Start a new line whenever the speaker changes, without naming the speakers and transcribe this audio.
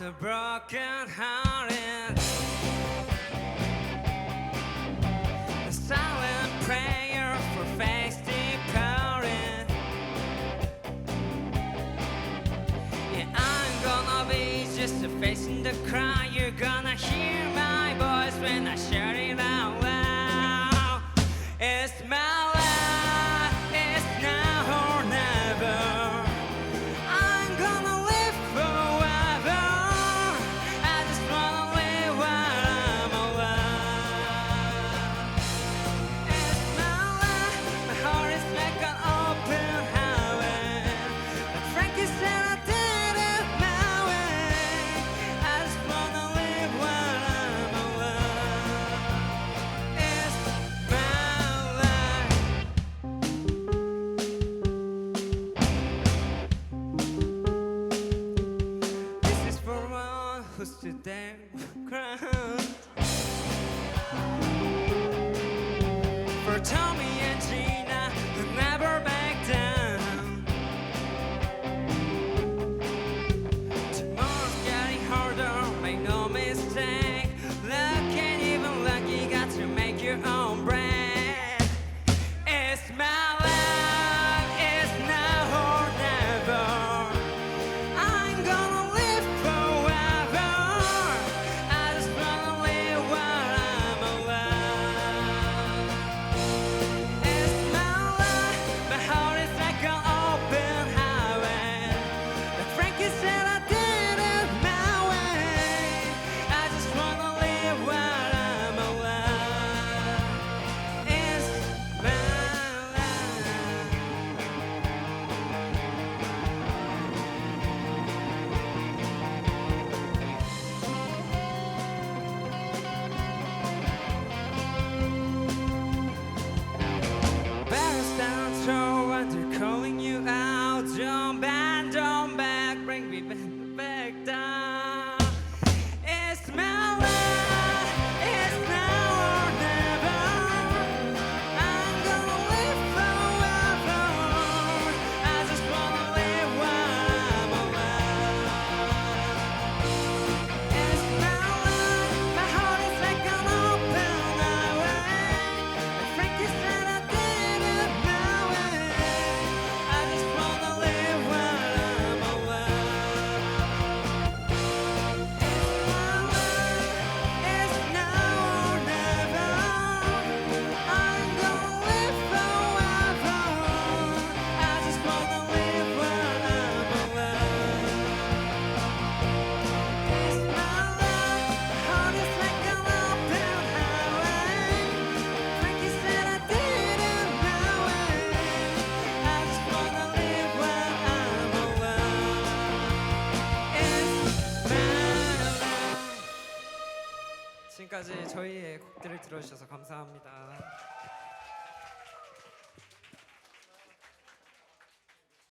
the broken hearted. A silent prayer for face departed. Yeah, I'm gonna be just a face in the crowd. You're gonna hear my voice when I shout it out loud. It's my life, it's now or never. I'm gonna live forever. I just wanna live while I'm alive. It's my life, my heart is like an open highway. But Frankie said I did it my way. I just wanna live while I'm alive. It's my life. This is for one who stood there ground. For Tommy and Gina who never back down. Tomorrow's getting harder, make no mistake. Luck ain't even luck, you got to make your own bread. It's my life, it's now or never. I'm gonna live forever. I just wanna live while I'm alive. It's my life, my heart is like an open highway. But Frankie said I did it my way. I just wanna live while I'm alive. It's my life. Better stand strong when they're calling you out. Don't bend, don't back, bring me back down. It's my life, it's now or never. I'm gonna live forever. I just wanna live while I'm alive. It's my life, my heart is like an open highway. But Frankie said I did it my way. I just wanna live while I'm alive. It's my life, it's now or never. I'm gonna live forever. I just wanna live while I'm alive. It's my life, my heart is like an open highway. Frankie said I did it my way. I just wanna live while I'm alive. It's my life. 지금까지 저희의 곡들을 들어주셔서 감사합니다.